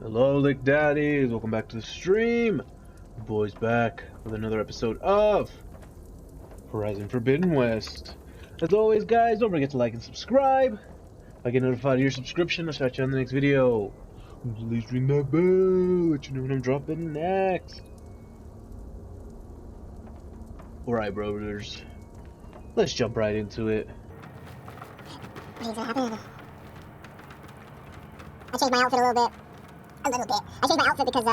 Hello, Lick Daddies. Welcome back to the stream. The boy's back with another episode of Horizon Forbidden West. As always, guys, don't forget to like and subscribe. If I get notified of your subscription, I'll shout you on the next video. Please ring that bell, let you know when I'm dropping next. Alright, brothers. Let's jump right into it. Things are happening. I changed my outfit a little bit. I changed my outfit because, so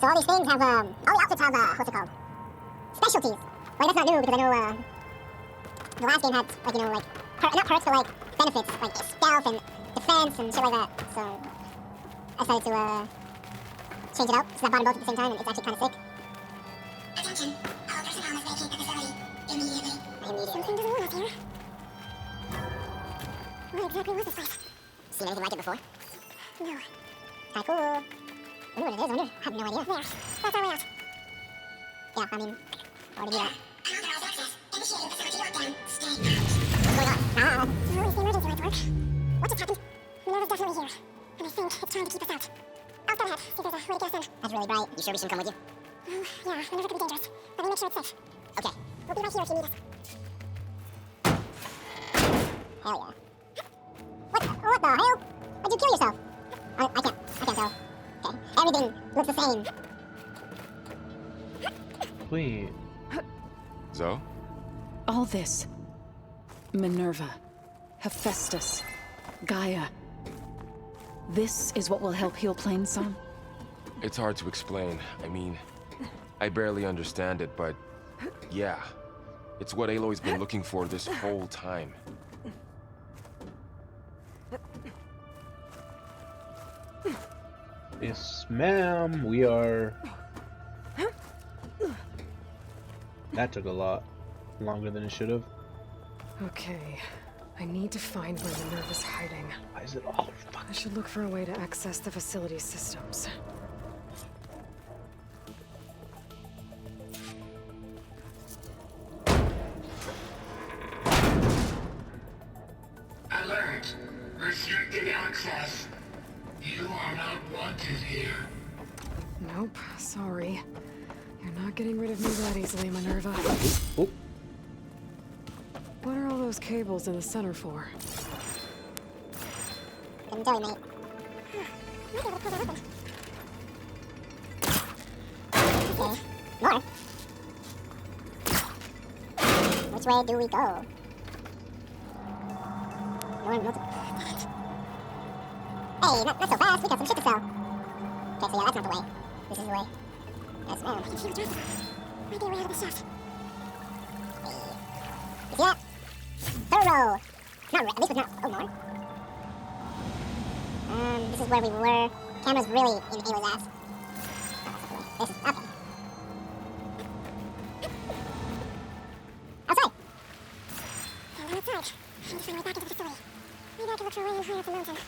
all these things have, all the outfits have, what's it called? Specialties. Like, that's not new, because I know, the last game had, like, you know, like, not perks, but, like, benefits, like, stealth and defense and shit like that. So, I decided to, change it up, so I bought them both at the same time, and it's actually kind of sick. Attention, all personnel must vacate the facility immediately. Something doesn't want us here. What exactly was this place? Seen anything like it before? No. Kinda cool. I wonder what it is, I wonder. I have no idea. There. That's our way out. Yeah, I mean, already do that. Unauthorized access. Initiating facility lockdown. Stay out. What's going on? Well, if the emergency lights work. What just happened? Minerva's definitely here. And I think it's trying to keep us out. I'll step ahead, see if there's a way to get us in. That's really bright. You sure we should come with you? Well, yeah, Minerva could be dangerous. Let me make sure it's safe. Okay. We'll be right here if you need us. Hell yeah. What the hell? Why'd you kill yourself? I can't tell. Okay. Everything looks the same. Wait. Zoe? All this. Minerva. Hephaestus. Gaia. This is what will help heal Plainsong? It's hard to explain. I mean, I barely understand it, but yeah. It's what Aloy's been looking for this whole time. Yes, ma'am. We are... That took a lot longer than it should have. Okay, I need to find where Minerva's hiding. Why is it all fuck? I should look for a way to access the facility's systems. Alert! Restricted access. You are not wanted here. Nope, sorry. You're not getting rid of me that easily, Minerva. Oh. What are all those cables in the center for? Couldn't tell you, mate. Might be able to pull that open. Okay. More. Which way do we go? Hey, not so fast. We got some shit to sell. Okay, so yeah, that's not the way. This is the way. Yes, ma'am. I can feel it. Might be a way out of the shaft. Hey. You see that? Thorough. Not at least it's not. Oh, more. This is where we were. Camera's really in Aloy's ass. Oh, this is okay. Outside. And then outside. I need to find my way back into the facility. Maybe I can look for a way in higher up the mountain.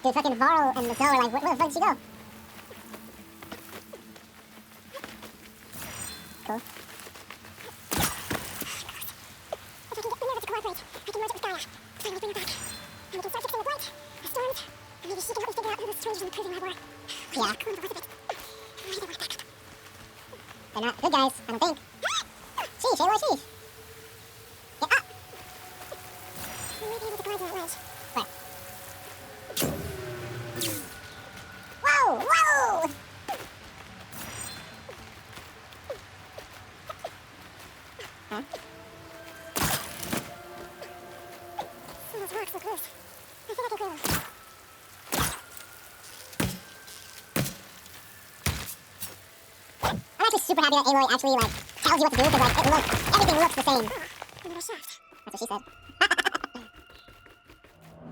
Dude, fucking Varl and the Zoe are like, where the fuck did she go? Cool. If I can get Minerva to cooperate, I can merge it with Gaia. Finally bring her back. And we can start fixing the blight, the storms, and maybe she can help me figure out who those strangers in the proving lab were. Yeah. Cool, the rest of it. Maybe they want back. They're not good guys, I don't think. Sheesh, Aloy, sheesh. Get up! We may be able to climb to that ledge. Where? Whoa! Whoa! Huh? Some of those rocks look loose. I think I can clear them. I'm actually super happy that Aloy actually, like, tells you what to do, because, like, everything looks the same. Another shaft. That's what she said.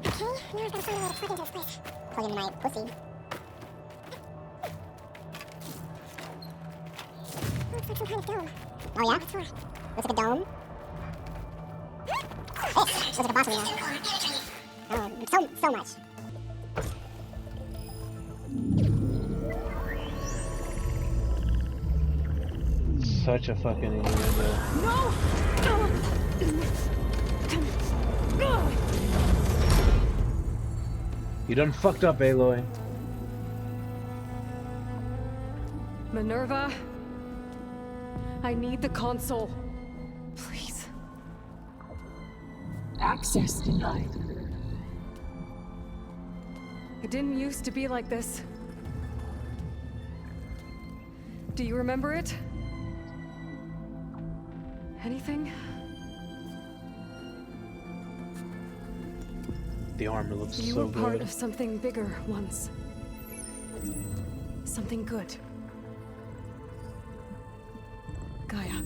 Okay, now I've got to find a way to plug into this place. Plug in my pussy. Looks like some kind of dome. Oh yeah? Looks like a dome. This looks like a boss arena. Oh, so much. Such a fucking innuendo. No! You done fucked up, Aloy. Minerva, I need the console. Please. Access denied. It didn't used to be like this. Do you remember it? Anything? The armor looks You so were part good. of something bigger once. Something good. Gaia.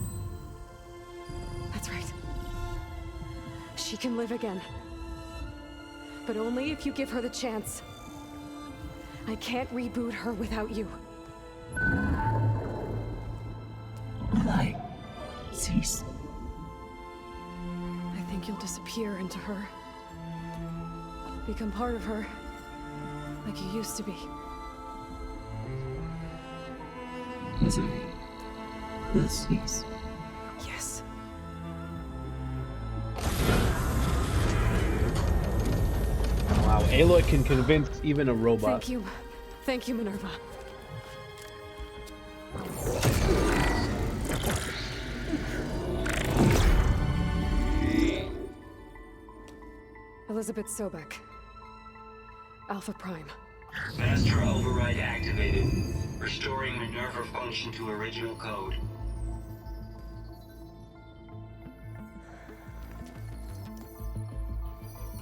That's right. She can live again. But only if you give her the chance. I can't reboot her without you. Light. Cease. I think you'll disappear into her. Become part of her. Like you used to be. Misery. Will cease. Yes. Wow, Aloy can convince even a robot. Thank you. Thank you, Minerva. Elizabeth Sobek. Alpha Prime. Master override activated. Restoring Minerva function to original code.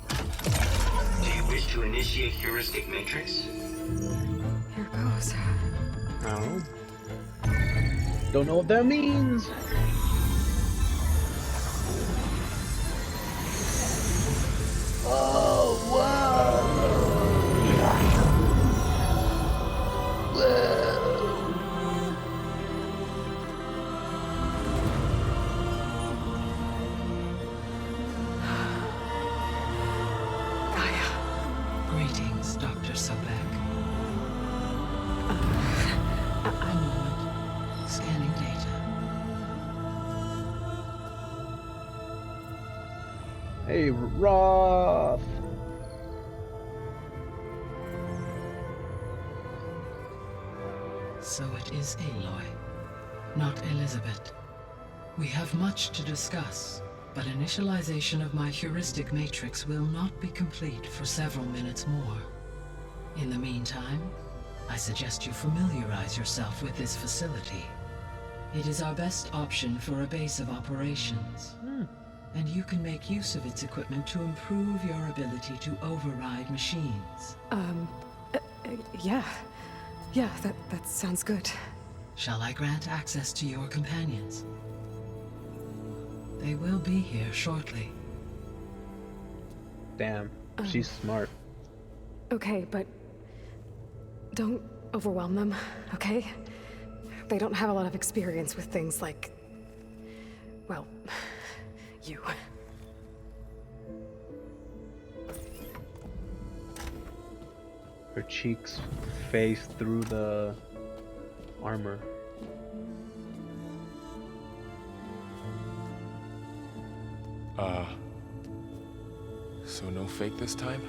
Do you wish to initiate heuristic matrix? Here goes. Oh. Don't know what that means. Oh, wow. Gaia. Greetings, Dr. Sobek. A moment. Scanning data. Hey, Roth. So it is Aloy, not Elizabeth. We have much to discuss, but initialization of my heuristic matrix will not be complete for several minutes more. In the meantime, I suggest you familiarize yourself with this facility. It is our best option for a base of operations. And you can make use of its equipment to improve your ability to override machines. Yeah. Yeah, that sounds good. Shall I grant access to your companions? They will be here shortly. Damn, she's smart. Okay, but don't overwhelm them, okay? They don't have a lot of experience with things like, well, you. Her cheeks face through the armor. So no fake this time?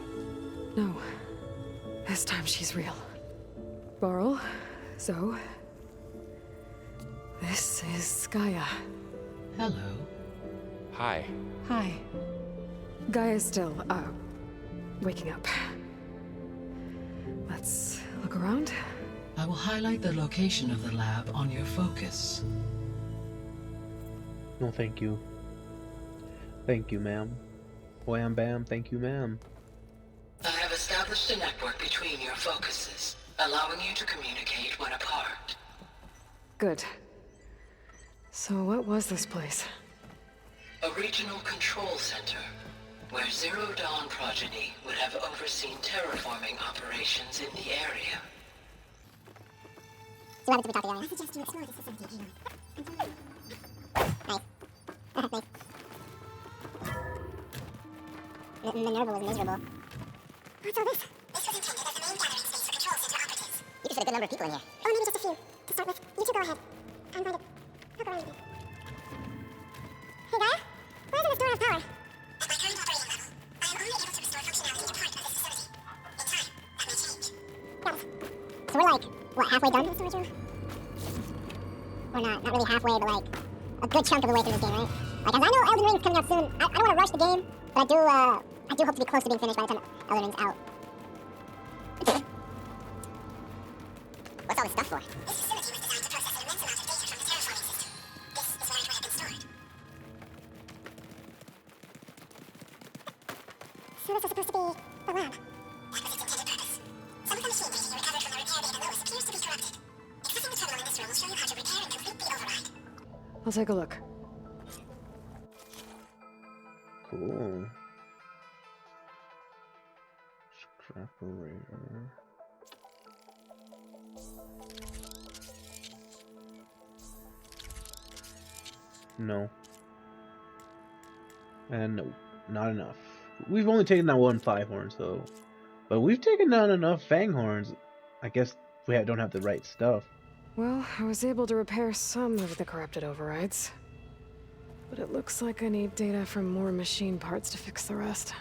No. This time she's real. Varl, Zoe. This is Gaia. Hello. Hi. Hi. Gaia's still, waking up. Let's look around. I will highlight the location of the lab on your focus. No, thank you. Thank you, ma'am. Wham bam, thank you, ma'am. I have established a network between your focuses, allowing you to communicate when apart. Good. So what was this place? A regional control center, where Zero Dawn progeny would have overseen terraforming operations in the area. So what happens if we talk to the alien? I suggest you explore this facility, Aloy. Nice. Nice. Minerva was miserable. What's all this? This was intended as the main gathering space for control center operatives. You just fit a good number of people in here. Or maybe just a few. To start with, you two go ahead. I'm going to poke around a bit. Hey, Gaia? Why isn't this door of power? At my current operating level, I am only able to restore functionality to part of this facility. In time, that may change. Got it. So we're like, what, halfway done to the storage room? Or not really halfway, but like a good chunk of the way through this game, right? Like, as I know Elden Ring's coming out soon, I don't want to rush the game, but I do hope to be close to being finished by the time Elden Ring's out. What's all this stuff for? This facility was designed to process an immense amount of data from the terraforming system. This is where it would have been stored. So this is supposed to be the lab. That was its intended purpose. Some of the machine data you recovered from the repair bay below us appears to be corrupted. Accessing the terminal in this room will show you how to repair and complete the override. I'll take a look. Cool. Scraperator. No. And no, not enough. We've only taken down one 5-horn, so... But we've taken down enough Fanghorns. I guess we don't have the right stuff. Well, I was able to repair some of the corrupted overrides. But it looks like I need data from more machine parts to fix the rest.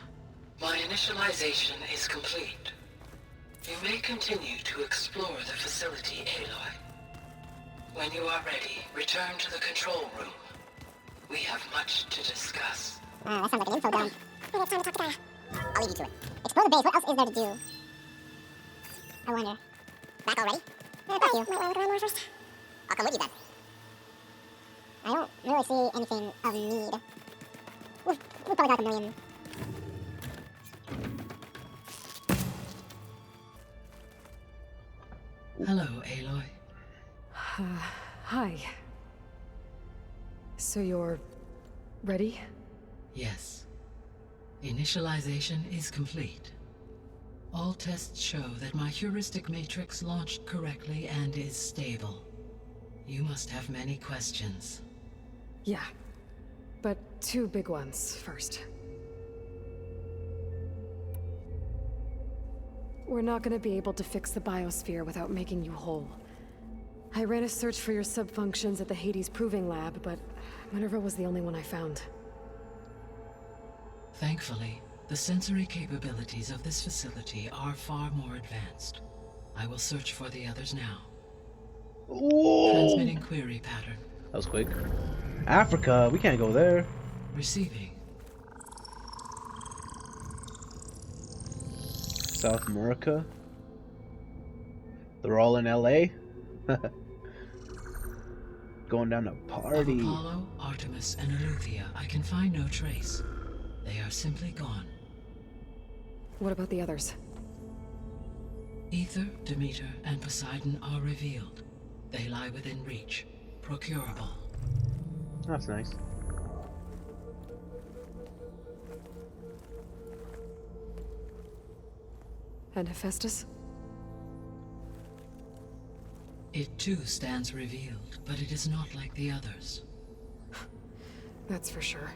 My initialization is complete. You may continue to explore the facility, Aloy. When you are ready, return to the control room. We have much to discuss. That sounds like an info dump. Maybe it's time to talk to Gaia. I'll leave you to it. Explore the base. What else is there to do? I wonder. Back already? Back you. Might want to look around more first. I'll come with you then. I don't really see anything of need. We'll probably got a million. Hello, Aloy. Hi. So you're... ready? Yes. Initialization is complete. All tests show that my heuristic matrix launched correctly and is stable. You must have many questions. Yeah. But 2 big ones first. We're not gonna be able to fix the biosphere without making you whole. I ran a search for your subfunctions at the Hades Proving Lab, but Minerva was the only one I found. Thankfully, the sensory capabilities of this facility are far more advanced. I will search for the others now. Whoa. Transmitting query pattern. That was quick. Africa, we can't go there. Receiving. South America. They're all in LA. Going down to party. Of Apollo, Artemis, and Eleuthia, I can find no trace. They are simply gone. What about the others? Aether, Demeter, and Poseidon are revealed. They lie within reach. Procurable. That's nice. And Hephaestus? It too stands revealed, but it is not like the others. That's for sure.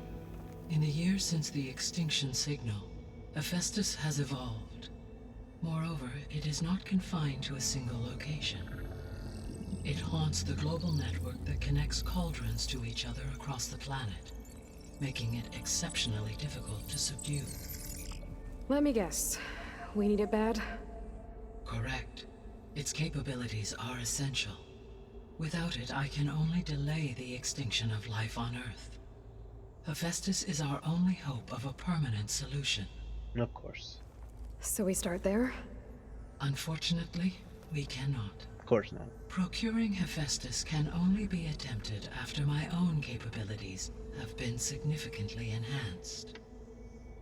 In the years since the extinction signal, Hephaestus has evolved. Moreover, it is not confined to a single location. It haunts the global network that connects cauldrons to each other across the planet, making it exceptionally difficult to subdue. Let me guess. We need it bad? Correct. Its capabilities are essential. Without it, I can only delay the extinction of life on Earth. Hephaestus is our only hope of a permanent solution. Of course. So we start there? Unfortunately, we cannot. Of course not. Procuring Hephaestus can only be attempted after my own capabilities have been significantly enhanced.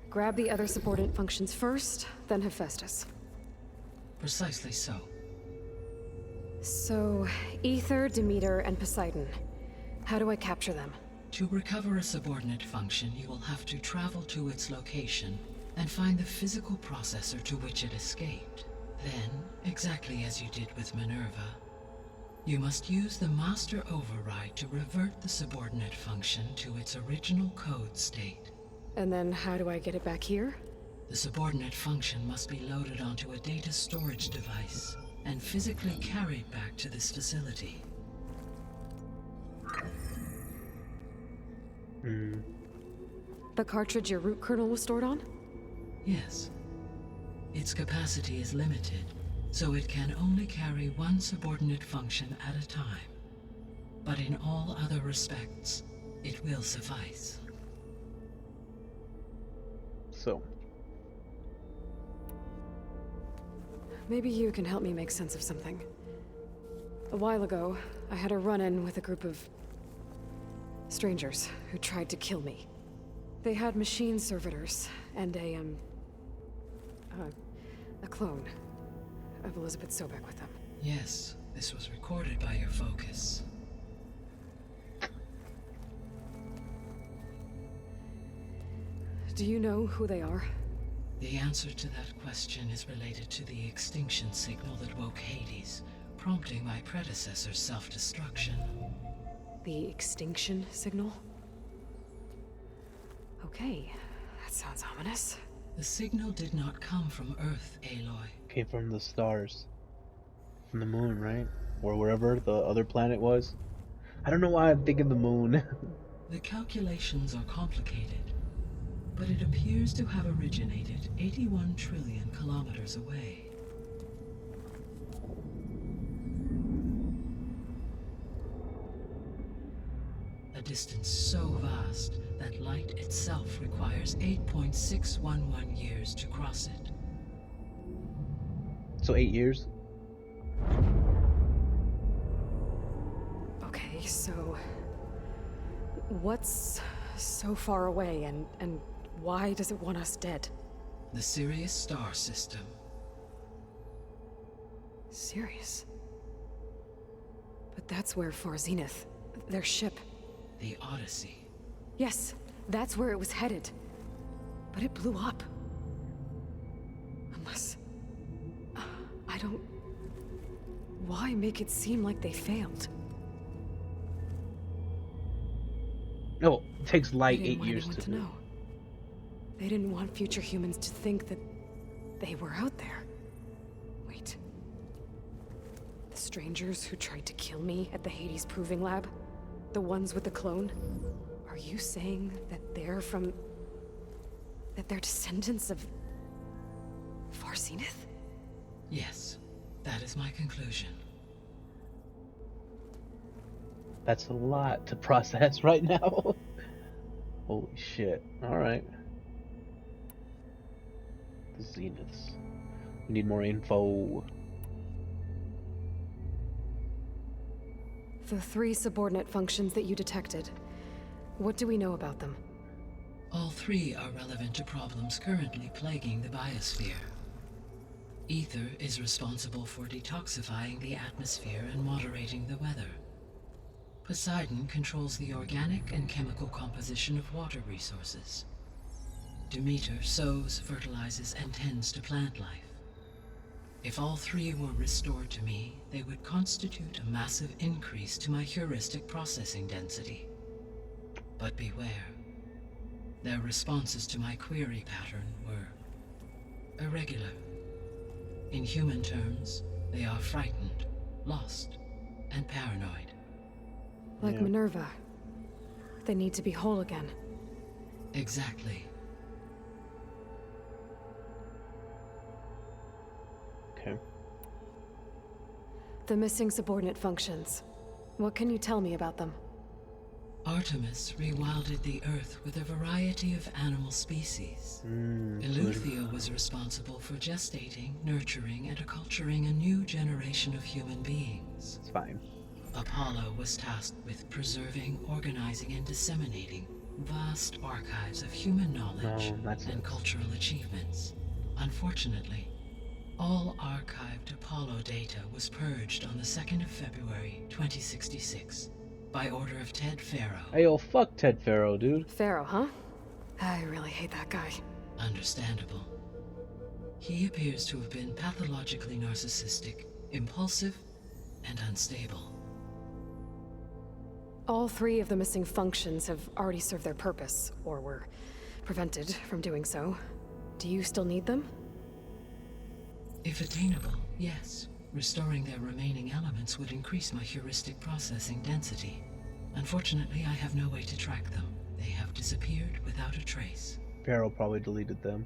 Grab the other subordinate functions first, then Hephaestus. Precisely so. So, Aether, Demeter, and Poseidon. How do I capture them? To recover a subordinate function, you will have to travel to its location and find the physical processor to which it escaped. Then, exactly as you did with Minerva, you must use the Master Override to revert the subordinate function to its original code state. And then how do I get it back here? The subordinate function must be loaded onto a data storage device and physically carried back to this facility. The cartridge your root kernel was stored on? Yes. Its capacity is limited, so it can only carry one subordinate function at a time. but in all other respects, it will suffice. So, Maybe you can help me make sense of something. A while ago, I had a run-in with a group of strangers who tried to kill me. They had machine servitors and a clone of Elizabeth Sobek with them. Yes, this was recorded by your focus. Do you know who they are? The answer to that question is related to the extinction signal that woke Hades, prompting my predecessor's self-destruction. The extinction signal? Okay, that sounds ominous. The signal did not come from Earth, Aloy. came from the stars. From the moon, right? Or wherever the other planet was. I don't know why I'm thinking the moon. The calculations are complicated, but it appears to have originated 81 trillion kilometers away. A distance so vast that light itself requires 8.611 years to cross it. So 8 years? Okay, so what's so far away and why does it want us dead? The Sirius star system. Sirius? But that's where Far Zenith, their ship. The Odyssey. Yes, that's where it was headed. But it blew up. Unless... I don't... Why make it seem like they failed? No, it takes light They didn't 8 want years anyone to to do. know. They didn't want future humans to think that they were out there. Wait. The strangers who tried to kill me at the Hades Proving Lab? The ones with the clone? Are you saying that they're from... that they're descendants of... Far Zenith? Yes, that is my conclusion. That's a lot to process right now. Holy shit. Alright. The Zeniths. We need more info. The 3 subordinate functions that you detected. What do we know about them? All 3 are relevant to problems currently plaguing the biosphere. Ether is responsible for detoxifying the atmosphere and moderating the weather. Poseidon controls the organic and chemical composition of water resources. Demeter sows, fertilizes, and tends to plant life. If all 3 were restored to me, they would constitute a massive increase to my heuristic processing density. But beware. Their responses to my query pattern were irregular. In human terms, they are frightened, lost, and paranoid. Like Yeah. Minerva. They need to be whole again. Exactly. Okay. The missing subordinate functions. What can you tell me about them? Artemis rewilded the Earth with a variety of animal species. Eleuthia was responsible for gestating, nurturing, and acculturating a new generation of human beings. It's fine. Apollo was tasked with preserving, organizing, and disseminating vast archives of human knowledge No, that's and it. cultural achievements. Unfortunately, all archived Apollo data was purged on the 2nd of February, 2066, by order of Ted Faro. Hey, yo, fuck Ted Faro, dude. Pharaoh, huh? I really hate that guy. Understandable. He appears to have been pathologically narcissistic, impulsive, and unstable. All 3 of the missing functions have already served their purpose, or were prevented from doing so. Do you still need them? If attainable, yes. Restoring their remaining elements would increase my heuristic processing density. Unfortunately, I have no way to track them. They have disappeared without a trace. Faro probably deleted them.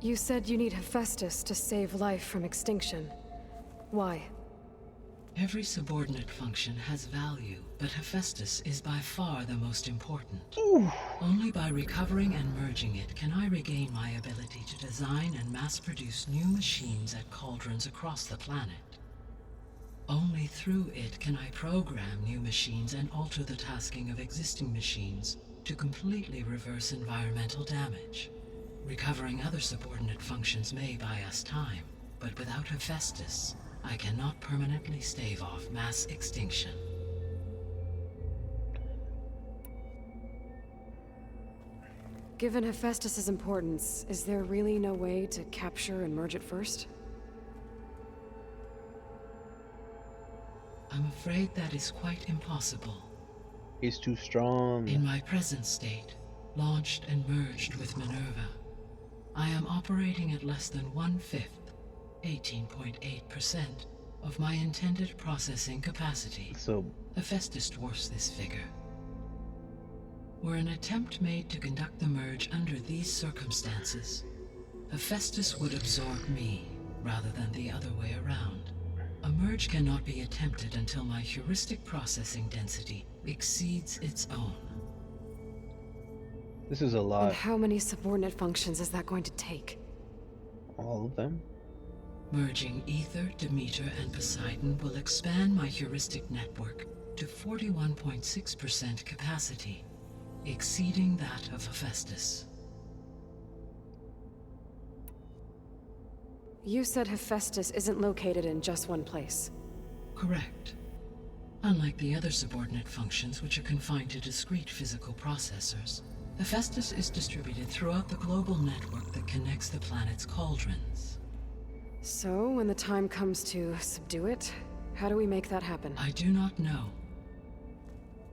You said you need Hephaestus to save life from extinction. Why? Every subordinate function has value, but Hephaestus is by far the most important. Ooh. Only by recovering and merging it can I regain my ability to design and mass-produce new machines at cauldrons across the planet. Only through it can I program new machines and alter the tasking of existing machines to completely reverse environmental damage. Recovering other subordinate functions may buy us time, but without Hephaestus, I cannot permanently stave off mass extinction. Given Hephaestus's importance, is there really no way to capture and merge it first? I'm afraid that is quite impossible. He's too strong. In my present state, launched and merged with Minerva, I am operating at less than 1/5, 18.8%, of my intended processing capacity. So, Hephaestus dwarfs this figure. Were an attempt made to conduct the merge under these circumstances, Hephaestus would absorb me rather than the other way around. A merge cannot be attempted until my heuristic processing density exceeds its own. this is a And lot. how many subordinate functions is that going to take? All of them? Merging Ether, Demeter, and Poseidon will expand my heuristic network to 41.6% capacity, exceeding that of Hephaestus. You said Hephaestus isn't located in just one place. Correct. Unlike the other subordinate functions, which are confined to discrete physical processors, Hephaestus is distributed throughout the global network that connects the planet's cauldrons. So, when the time comes to subdue it, how do we make that happen? I do not know.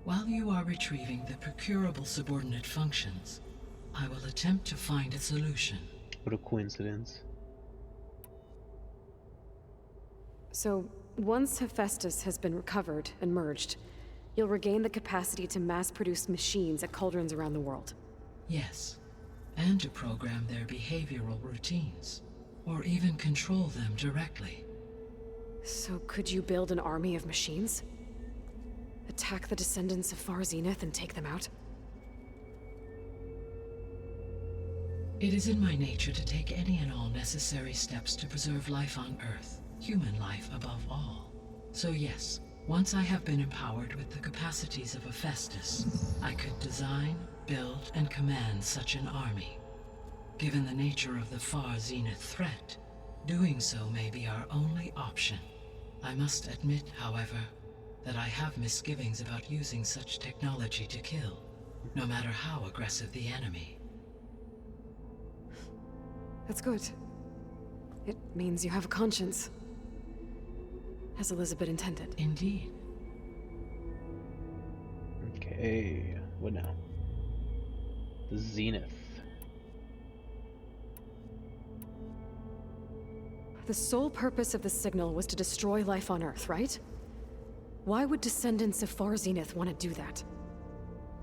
While you are retrieving the procurable subordinate functions, I will attempt to find a solution. What a coincidence. So, once Hephaestus has been recovered and merged, you'll regain the capacity to mass-produce machines at cauldrons around the world. Yes, and to program their behavioral routines, or even control them directly. So could you build an army of machines? Attack the descendants of Far Zenith and take them out? It is in my nature to take any and all necessary steps to preserve life on Earth, human life above all. So yes, once I have been empowered with the capacities of Hephaestus, I could design, build, and command such an army. Given the nature of the Far Zenith threat, doing so may be our only option. I must admit, however, that I have misgivings about using such technology to kill, no matter how aggressive the enemy. That's good. It means you have a conscience. As Elizabeth intended. Indeed. Okay, what now? The Zenith. The sole purpose of the signal was to destroy life on Earth, right? Why would descendants of Far Zenith want to do that?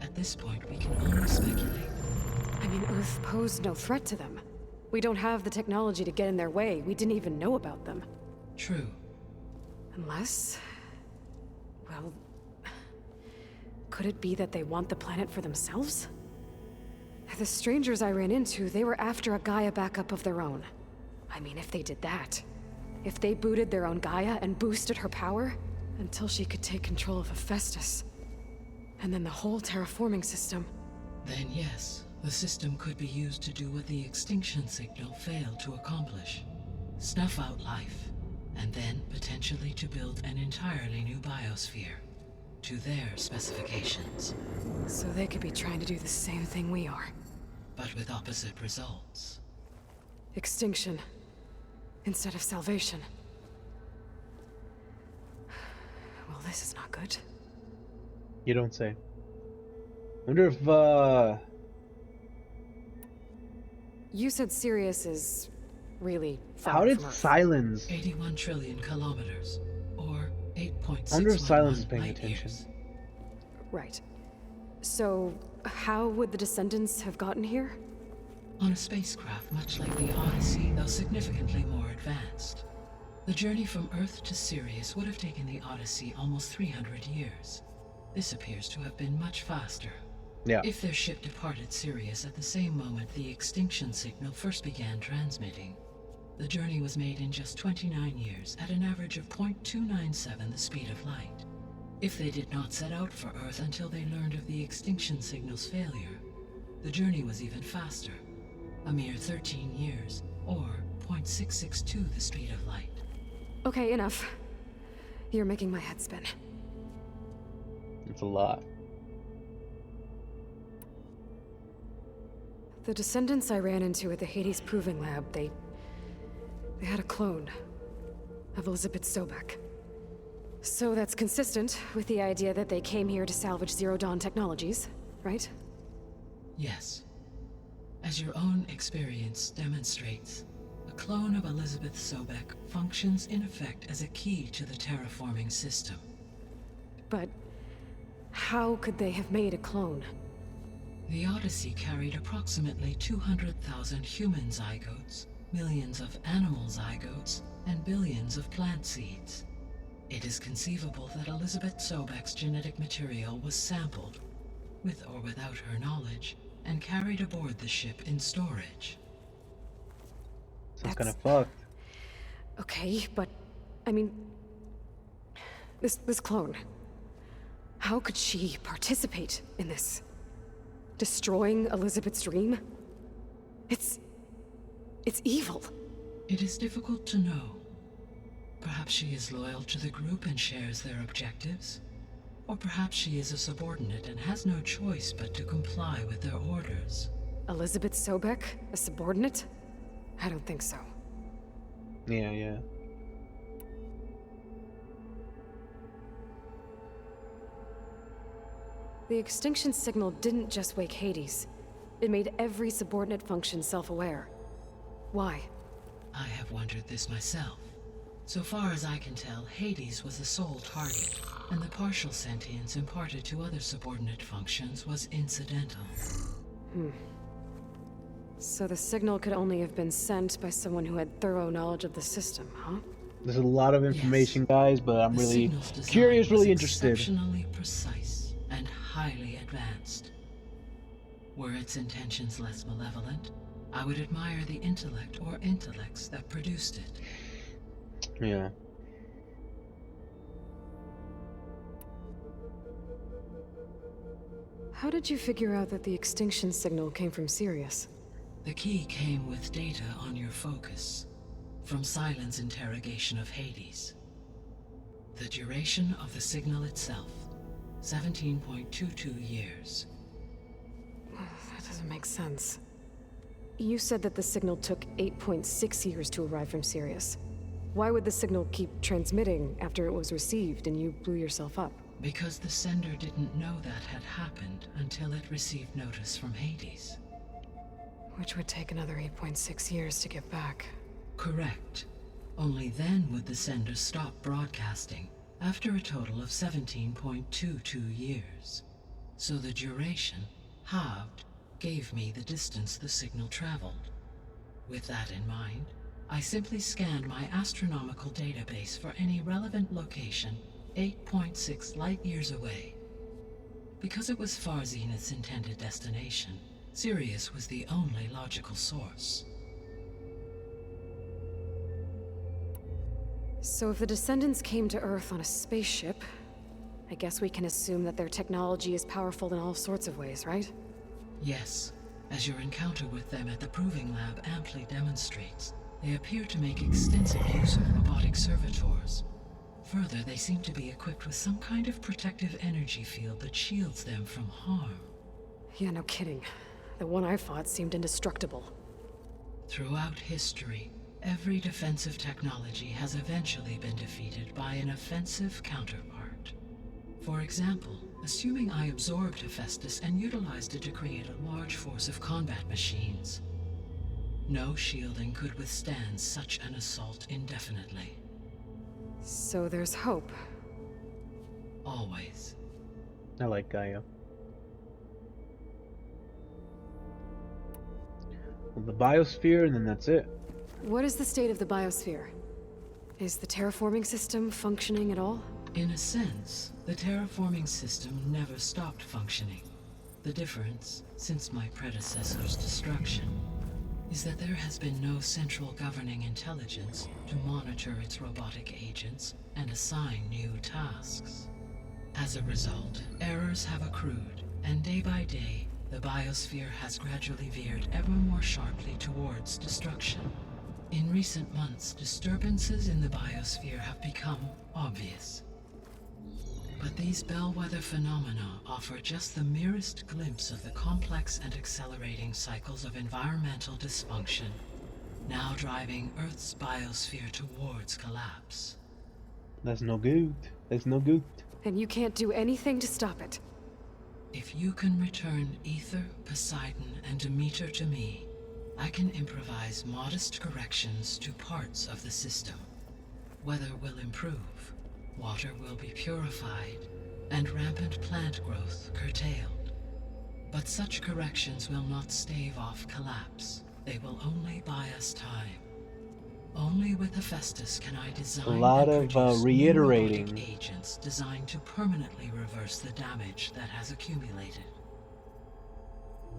At this point, we can only speculate. I mean, Earth posed no threat to them. We don't have the technology to get in their way. We didn't even know about them. True. Unless... well... could it be that they want the planet for themselves? The strangers I ran into, they were after a Gaia backup of their own. I mean, if they did that, if they booted their own Gaia and boosted her power, until she could take control of Hephaestus, and then the whole terraforming system. Then yes, the system could be used to do what the extinction signal failed to accomplish. Snuff out life, and then potentially to build an entirely new biosphere, to their specifications. So they could be trying to do the same thing we are. But with opposite results. Extinction. Instead of salvation. Well, this is not good. You don't say. Wonder if, You said Sirius is really far how did from Earth. Silence... 81 trillion kilometers, or 8.6 I wonder if Silence is paying light attention. years. Right. So, how would the descendants have gotten here? On a spacecraft much like the Odyssey, though significantly more advanced. The journey from Earth to Sirius would have taken the Odyssey almost 300 years. This appears to have been much faster. Yeah. If their ship departed Sirius at the same moment the extinction signal first began transmitting, the journey was made in just 29 years at an average of 0.297 the speed of light. If they did not set out for Earth until they learned of the extinction signal's failure, the journey was even faster, a mere 13 years, or 0.662 the speed of light. Okay, enough. You're making my head spin. It's a lot. The descendants I ran into at the Hades Proving Lab, they had a clone of Elizabeth Sobek. So that's consistent with the idea that they came here to salvage Zero Dawn technologies, right? Yes. As your own experience demonstrates, a clone of Elizabeth Sobek functions in effect as a key to the terraforming system. But how could they have made a clone? The Odyssey carried approximately 200,000 human zygotes, millions of animal zygotes, and billions of plant seeds. It is conceivable that Elizabeth Sobek's genetic material was sampled, with or without her knowledge, and carried aboard the ship in storage. Sounds kind of fucked. Okay, but I mean, this clone. How could she participate in this? Destroying Elizabeth's dream? It's evil. It is difficult to know. Perhaps she is loyal to the group and shares their objectives. Or perhaps she is a subordinate and has no choice but to comply with their orders. Elizabeth Sobek, a subordinate? I don't think so. Yeah. The extinction signal didn't just wake Hades. It made every subordinate function self-aware. Why? I have wondered this myself. So far as I can tell, Hades was the sole target, and the partial sentience imparted to other subordinate functions was incidental. So the signal could only have been sent by someone who had thorough knowledge of the system, huh? There's a lot of information, guys, but I'm The really signal's design curious, was really interested. Exceptionally precise and highly advanced. Were its intentions less malevolent, I would admire the intellect or intellects that produced it. Yeah. How did you figure out that the extinction signal came from Sirius? The key came with data on your focus, from Silent's interrogation of Hades. The duration of the signal itself, 17.22 years. That doesn't make sense. You said that the signal took 8.6 years to arrive from Sirius. Why would the signal keep transmitting after it was received and you blew yourself up? Because the sender didn't know that had happened until it received notice from Hades. Which would take another 8.6 years to get back. Correct. Only then would the sender stop broadcasting, after a total of 17.22 years. So the duration, halved, gave me the distance the signal traveled. With that in mind, I simply scanned my astronomical database for any relevant location 8.6 light-years away. Because it was Far Zenith's intended destination, Sirius was the only logical source. So if the descendants came to Earth on a spaceship, I guess we can assume that their technology is powerful in all sorts of ways, right? Yes, as your encounter with them at the Proving Lab amply demonstrates, they appear to make extensive use of robotic servitors. Further, they seem to be equipped with some kind of protective energy field that shields them from harm. Yeah, no kidding. The one I fought seemed indestructible. Throughout history, every defensive technology has eventually been defeated by an offensive counterpart. For example, assuming I absorbed Hephaestus and utilized it to create a large force of combat machines. No shielding could withstand such an assault indefinitely. So there's hope. Always. I like Gaia. Well, the biosphere, and then that's it. What is the state of the biosphere? Is the terraforming system functioning at all? In a sense, the terraforming system never stopped functioning. The difference, since my predecessor's destruction, is that there has been no central governing intelligence to monitor its robotic agents and assign new tasks. As a result, errors have accrued, and day by day, the biosphere has gradually veered ever more sharply towards destruction. In recent months, disturbances in the biosphere have become obvious. But these bellwether phenomena offer just the merest glimpse of the complex and accelerating cycles of environmental dysfunction, now driving Earth's biosphere towards collapse. That's no good. That's no good. And you can't do anything to stop it. If you can return Aether, Poseidon, and Demeter to me, I can improvise modest corrections to parts of the system. Weather will improve, water will be purified, and rampant plant growth curtailed. But such corrections will not stave off collapse. They will only buy us time. Only with Hephaestus can I design A lot and of produce reiterating. new robotic agents designed to permanently reverse the damage that has accumulated.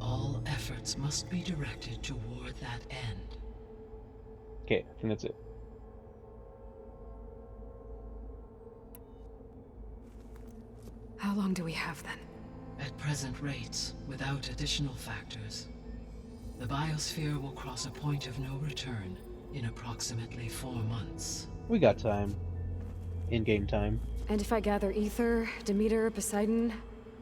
All efforts must be directed toward that end. Okay, I think that's it. How long do we have then? At present rates, without additional factors, the biosphere will cross a point of no return in approximately 4 months. We got time. In-game time. And if I gather Aether, Demeter, Poseidon,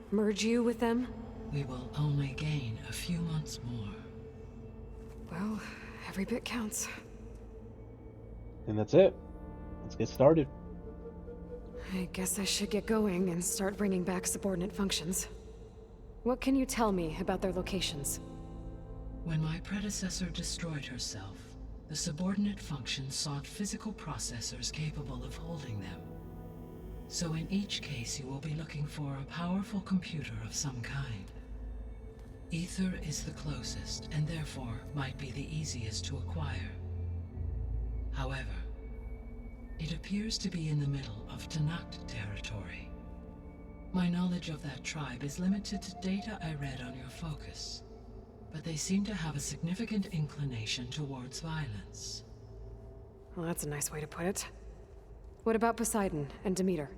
merge you with them? We will only gain a few months more. Well, every bit counts. And that's it. Let's get started. I guess I should get going and start bringing back subordinate functions. What can you tell me about their locations? When my predecessor destroyed herself, the subordinate functions sought physical processors capable of holding them. So in each case you will be looking for a powerful computer of some kind. Aether is the closest, and therefore might be the easiest to acquire. However, it appears to be in the middle of Tenakth territory. My knowledge of that tribe is limited to data I read on your focus, but they seem to have a significant inclination towards violence. Well, that's a nice way to put it. What about Poseidon and Demeter?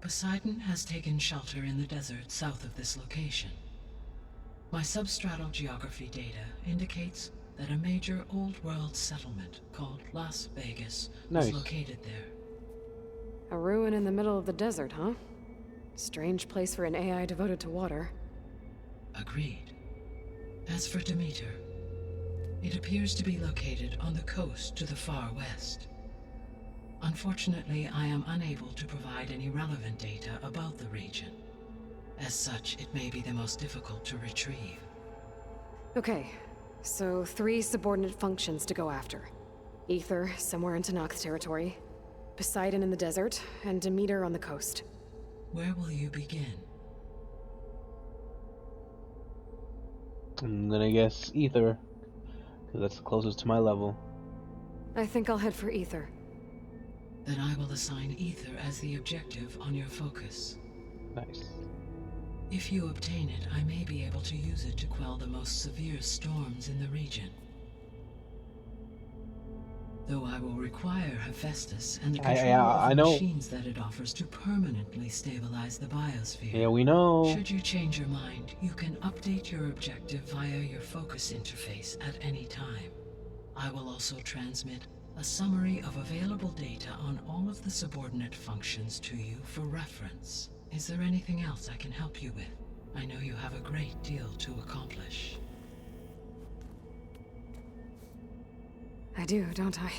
Poseidon has taken shelter in the desert south of this location. My substratal geography data indicates that a major old-world settlement called Las Vegas Nice. is located there. A ruin in the middle of the desert, huh? Strange place for an AI devoted to water. Agreed. As for Demeter, it appears to be located on the coast to the far west. Unfortunately, I am unable to provide any relevant data about the region. As such, it may be the most difficult to retrieve. Okay, so 3 subordinate functions to go after. Aether, somewhere in Tenakth territory. Poseidon in the desert, and Demeter on the coast. Where will you begin? I'm gonna guess Aether, because that's the closest to my level. I think I'll head for Aether. Then I will assign Aether as the objective on your focus. Nice. If you obtain it, I may be able to use it to quell the most severe storms in the region. Though I will require Hephaestus and the control of I the know. machines that it offers to permanently stabilize the biosphere. Yeah, we know. Should you change your mind, you can update your objective via your focus interface at any time. I will also transmit a summary of available data on all of the subordinate functions to you for reference. Is there anything else I can help you with? I know you have a great deal to accomplish. I do, don't I?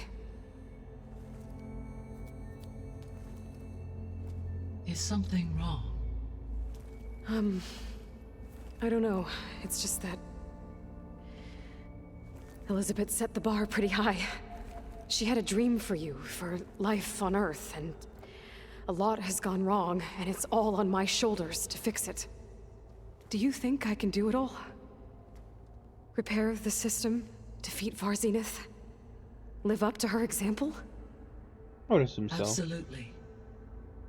Is something wrong? I don't know. It's just that Elizabeth set the bar pretty high. She had a dream for you, for life on Earth, and a lot has gone wrong, and it's all on my shoulders to fix it. Do you think I can do it all? Repair the system, defeat Varzenith, live up to her example? I would assume so. Absolutely.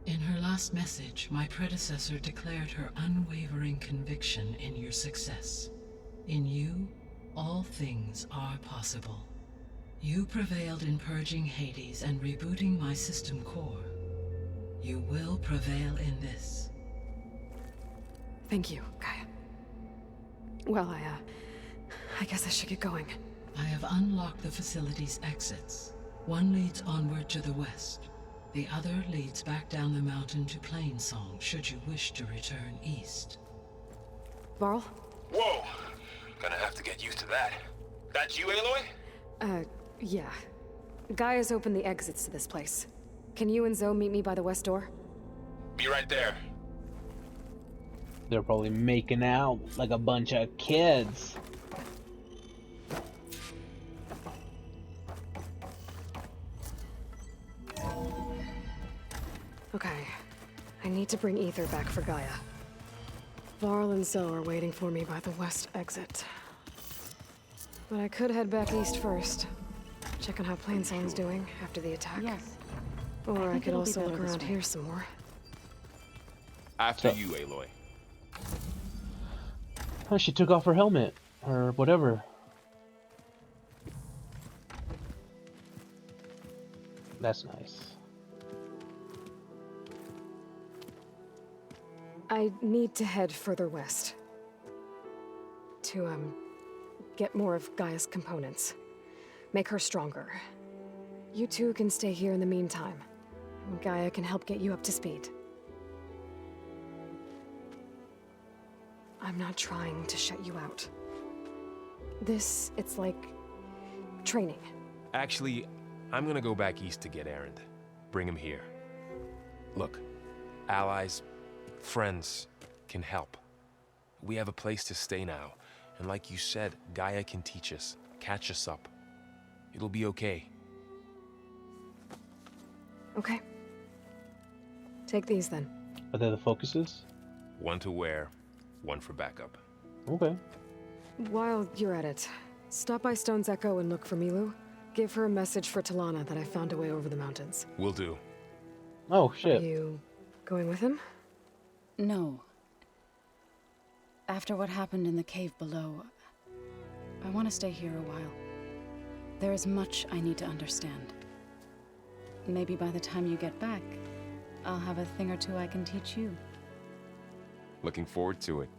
In her last message, my predecessor declared her unwavering conviction in your success. In you, all things are possible. You prevailed in purging Hades and rebooting my system core. You will prevail in this. Thank you, Gaia. Well, I guess I should get going. I have unlocked the facility's exits. One leads onward to the west. The other leads back down the mountain to Plainsong, should you wish to return east. Varl? Whoa! Gonna have to get used to that. That's you, Aloy? Yeah. Gaia's opened the exits to this place. Can you and Zoe meet me by the west door? Be right there. They're probably making out like a bunch of kids. Okay. I need to bring Ether back for Gaia. Varl and Zoe are waiting for me by the west exit. But I could head back east first. Check on how Plainsong's doing after the attack. Yes. Or I think could it'll be also better look this around way. here some more. After So- you, Aloy. Oh, she took off her helmet. Or whatever. That's nice. I need to head further west. To, get more of Gaia's components. Make her stronger. You two can stay here in the meantime. Gaia can help get you up to speed. I'm not trying to shut you out. It's like training. Actually, I'm gonna go back east to get Erend. Bring him here. Look, allies, friends can help. We have a place to stay now, and like you said, Gaia can teach us, catch us up. It'll be okay. Okay. Take these then. Are they the focuses? One to wear, one for backup. Okay. While you're at it, stop by Stone's Echo and look for Milu. Give her a message for Talana that I found a way over the mountains. Will do. Oh, Are shit. you going with him? No. After what happened in the cave below, I want to stay here a while. There is much I need to understand. Maybe by the time you get back, I'll have a thing or two I can teach you. Looking forward to it.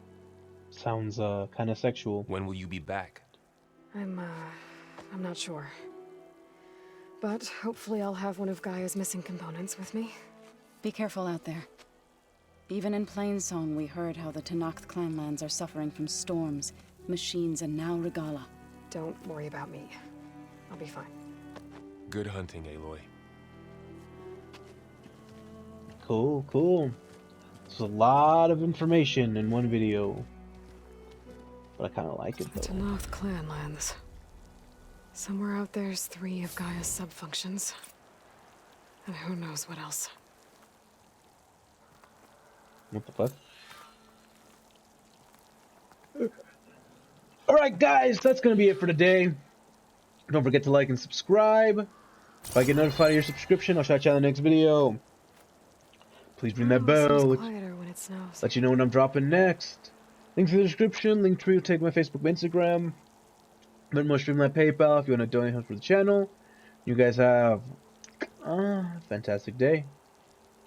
Sounds, kind of sexual. When will you be back? I'm not sure. But hopefully I'll have one of Gaia's missing components with me. Be careful out there. Even in Plainsong, we heard how the Tenakth clanlands are suffering from storms, machines, and now Regala. Don't worry about me. I'll be fine. Good hunting, Aloy. Cool, cool. There's a lot of information in one video. But I kind of like it, The though. Tenakth clanlands. Somewhere out there's 3 of Gaia's subfunctions. And who knows what else. What the fuck? Alright, guys, that's gonna be it for today. Don't forget to like and subscribe. If I get notified of your subscription, I'll shout you out in the next video. Please ring that Oh, bell, seems which quieter when it snows. let you know when I'm dropping next. Links in the description, link tree will take my Facebook, Instagram. Venmo, Streamline, PayPal if you want to donate for the channel. You guys have a fantastic day.